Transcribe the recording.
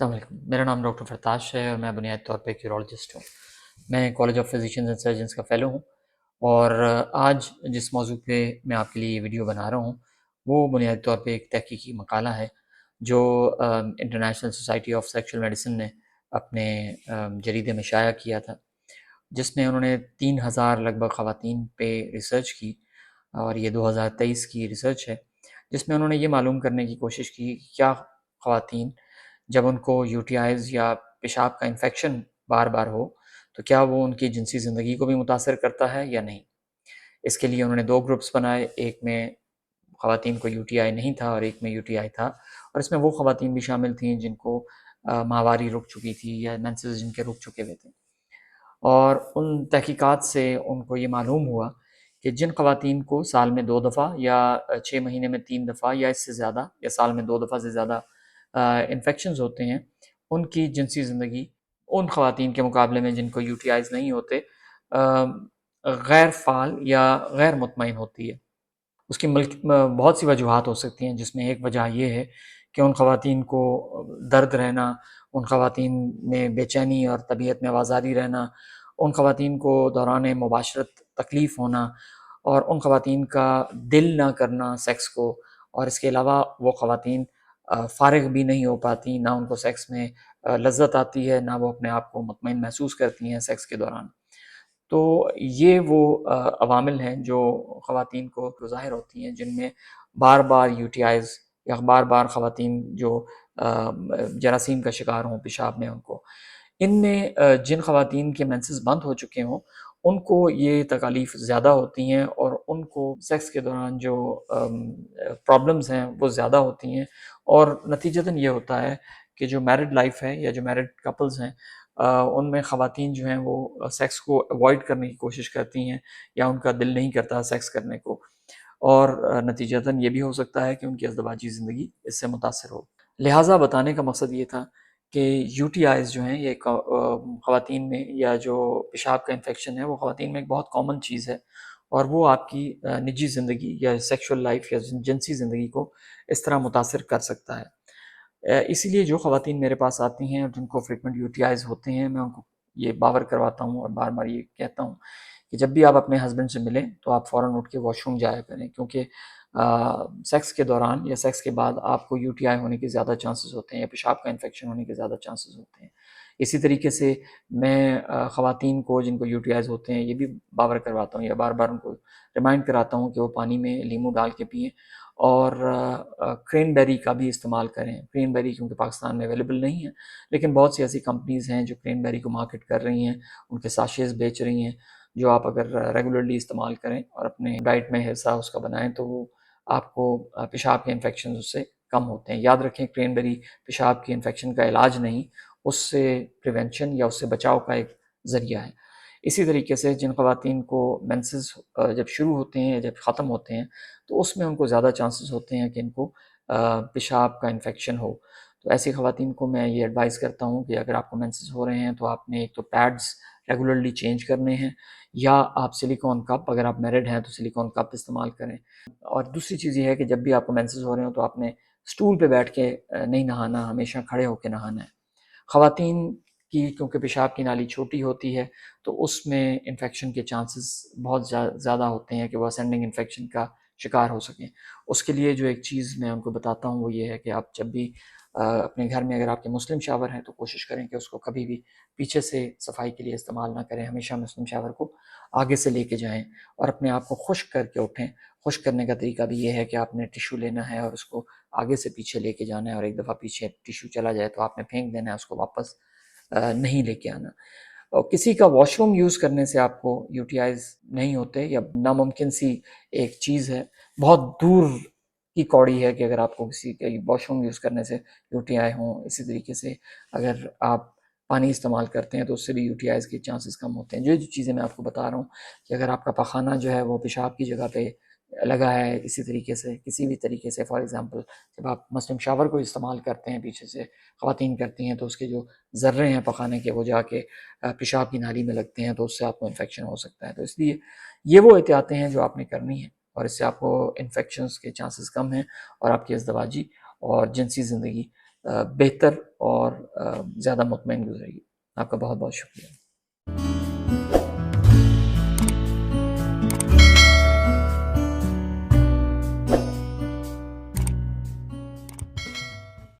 السلام علیکم، میرا نام ڈاکٹر فرتاش ہے اور میں بنیادی طور پہ ایک یورولوجسٹ ہوں۔ میں college of physicians and surgeons کا فیلو ہوں، اور آج جس موضوع پہ میں آپ کے لیے یہ ویڈیو بنا رہا ہوں وہ بنیادی طور پہ ایک تحقیقی مقالہ ہے جو international society of sexual medicine نے اپنے جریدے میں شائع کیا تھا، جس میں انہوں نے 3000 لگ بھگ خواتین پہ ریسرچ کی، اور یہ 2023 کی ریسرچ ہے، جس میں انہوں نے یہ معلوم کرنے کی کوشش کی کہ کیا خواتین جب ان کو یو ٹی آئیز یا پیشاب کا انفیکشن بار بار ہو تو کیا وہ ان کی جنسی زندگی کو بھی متاثر کرتا ہے یا نہیں۔ اس کے لیے انہوں نے 2 گروپس بنائے، ایک میں خواتین کو یو ٹی آئی نہیں تھا اور ایک میں یو ٹی آئی تھا، اور اس میں وہ خواتین بھی شامل تھیں جن کو ماہواری رک چکی تھی یا مینسز جن کے رک چکے ہوئے تھے۔ اور ان تحقیقات سے ان کو یہ معلوم ہوا کہ جن خواتین کو سال میں 2 دفعہ یا 6 مہینے میں 3 دفعہ یا اس سے زیادہ یا سال میں 2 دفعہ سے زیادہ انفیکشنز ہوتے ہیں، ان کی جنسی زندگی ان خواتین کے مقابلے میں جن کو یو ٹی آئیز نہیں ہوتے غیر فعال یا غیر مطمئن ہوتی ہے۔ اس کی بہت سی وجوہات ہو سکتی ہیں، جس میں ایک وجہ یہ ہے کہ ان خواتین کو درد رہنا، ان خواتین میں بے چینی اور طبیعت میں آوازاری رہنا، ان خواتین کو دوران مباشرت تکلیف ہونا، اور ان خواتین کا دل نہ کرنا سیکس کو، اور اس کے علاوہ وہ خواتین فارغ بھی نہیں ہو پاتی، نہ ان کو سیکس میں لذت آتی ہے، نہ وہ اپنے آپ کو مطمئن محسوس کرتی ہیں سیکس کے دوران۔ تو یہ وہ عوامل ہیں جو خواتین کو ظاہر ہوتی ہیں، جن میں بار بار یو ٹی آئیز یا بار بار خواتین جو جراثیم کا شکار ہوں پیشاب میں، ان کو ان میں جن خواتین کے مینسز بند ہو چکے ہوں ان کو یہ تکالیف زیادہ ہوتی ہیں، اور ان کو سیکس کے دوران جو پرابلمز ہیں وہ زیادہ ہوتی ہیں، اور نتیجتاً یہ ہوتا ہے کہ جو میرڈ لائف ہے یا جو میرڈ کپلز ہیں ان میں خواتین جو ہیں وہ سیکس کو اوائڈ کرنے کی کوشش کرتی ہیں، یا ان کا دل نہیں کرتا سیکس کرنے کو، اور نتیجتاً یہ بھی ہو سکتا ہے کہ ان کی ازدواجی زندگی اس سے متاثر ہو۔ لہٰذا بتانے کا مقصد یہ تھا کہ یو ٹی آئیز جو ہیں یہ خواتین میں، یا جو پیشاب کا انفیکشن ہے وہ خواتین میں ایک بہت کامن چیز ہے، اور وہ آپ کی نجی زندگی یا سیکشول لائف یا جنسی زندگی کو اس طرح متاثر کر سکتا ہے۔ اسی لیے جو خواتین میرے پاس آتی ہیں اور جن کو فریکوینٹ یو ٹی آئیز ہوتے ہیں، میں ان کو یہ باور کرواتا ہوں اور بار بار یہ کہتا ہوں کہ جب بھی آپ اپنے ہسبینڈ سے ملیں تو آپ فوراً اٹھ کے واش روم جایا کریں، کیونکہ سیکس کے دوران یا سیکس کے بعد آپ کو یو ٹی آئی ہونے کے زیادہ چانسز ہوتے ہیں، یا پیشاب کا انفیکشن ہونے کے زیادہ چانسز ہوتے ہیں۔ اسی طریقے سے میں خواتین کو جن کو یو ٹی آئیز ہوتے ہیں یہ بھی باور کرواتا ہوں، یا بار بار ان کو ریمائنڈ کراتا ہوں کہ وہ پانی میں لیمو ڈال کے پئیں، اور کرین بیری کا بھی استعمال کریں۔ کرین بیری کیونکہ پاکستان میں اویلیبل نہیں ہے، لیکن بہت سی ایسی کمپنیز ہیں جو کرین بیری کو مارکیٹ کر رہی ہیں، ان کے ساشیز بیچ رہی ہیں، جو آپ اگر ریگولرلی استعمال کریں اور اپنے ڈائٹ میں حصہ اس کا بنائیں تو وہ آپ کو پیشاب کے انفیکشن اس سے کم ہوتے ہیں۔ یاد رکھیں کرین بیری پیشاب کی انفیکشن کا علاج نہیں، اس سے پریونشن یا اس سے بچاؤ کا ایک ذریعہ ہے۔ اسی طریقے سے جن خواتین کو مینسز جب شروع ہوتے ہیں یا جب ختم ہوتے ہیں تو اس میں ان کو زیادہ چانسز ہوتے ہیں کہ ان کو پیشاب کا انفیکشن ہو۔ تو ایسی خواتین کو میں یہ ایڈوائز کرتا ہوں کہ اگر آپ کو مینسز ہو رہے ہیں تو آپ نے ایک تو پیڈز ریگولرلی چینج کرنے ہیں، یا آپ سلیکون کپ، اگر آپ میرڈ ہیں تو سلیکون کپ استعمال کریں۔ اور دوسری چیز یہ ہے کہ جب بھی آپ کو مینسز ہو رہے ہوں تو آپ نے اسٹول پہ بیٹھ کے نہیں نہانا، ہمیشہ کھڑے ہو کے نہانا ہے۔ خواتین کی کیونکہ پیشاب کی نالی چھوٹی ہوتی ہے تو اس میں انفیکشن کے چانسز بہت زیادہ ہوتے ہیں کہ وہ اسینڈنگ انفیکشن کا شکار ہو سکیں۔ اس کے لیے جو ایک چیز میں ان کو بتاتا ہوں وہ یہ ہے کہ آپ جب بھی اپنے گھر میں اگر آپ کے مسلم شاور ہیں تو کوشش کریں کہ اس کو کبھی بھی پیچھے سے صفائی کے لیے استعمال نہ کریں، ہمیشہ مسلم شاور کو آگے سے لے کے جائیں، اور اپنے آپ کو خشک کر کے اٹھیں۔ خشک کرنے کا طریقہ بھی یہ ہے کہ آپ نے ٹیشو لینا ہے اور اس کو آگے سے پیچھے لے کے جانا ہے، اور ایک دفعہ پیچھے ٹیشو چلا جائے تو آپ نے پھینک دینا ہے، اس کو واپس نہیں لے کے آنا۔ اور کسی کا واش روم یوز کرنے سے آپ کو یو ٹی آئیز نہیں ہوتے، یا ناممکن سی ایک چیز ہے، بہت دور کی کوڑی ہے کہ اگر آپ کو کسی کے واش روم یوز کرنے سے یو ٹی آئی ہوں۔ اسی طریقے سے اگر آپ پانی استعمال کرتے ہیں تو اس سے بھی یو ٹی آئیز کے چانسز کم ہوتے ہیں۔ جو چیزیں میں آپ کو بتا رہا ہوں کہ اگر آپ کا پخانہ جو ہے وہ پیشاب کی جگہ پہ لگا ہے، اسی طریقے سے کسی بھی طریقے سے، فار ایگزامپل جب آپ مسلم شاور کو استعمال کرتے ہیں پیچھے سے خواتین کرتی ہیں تو اس کے جو ذرے ہیں پخانے کے وہ جا کے پیشاب کی نالی میں لگتے ہیں تو اس سے آپ کو انفیکشن ہو سکتا ہے۔ تو اس لیے یہ وہ احتیاطیں ہیں جو آپ نے کرنی ہیں، اور اس سے آپ کو انفیکشنز کے چانسز کم ہیں، اور آپ کی ازدواجی اور جنسی زندگی بہتر اور زیادہ مطمئن گزرے گی. آپ کا بہت بہت شکریہ.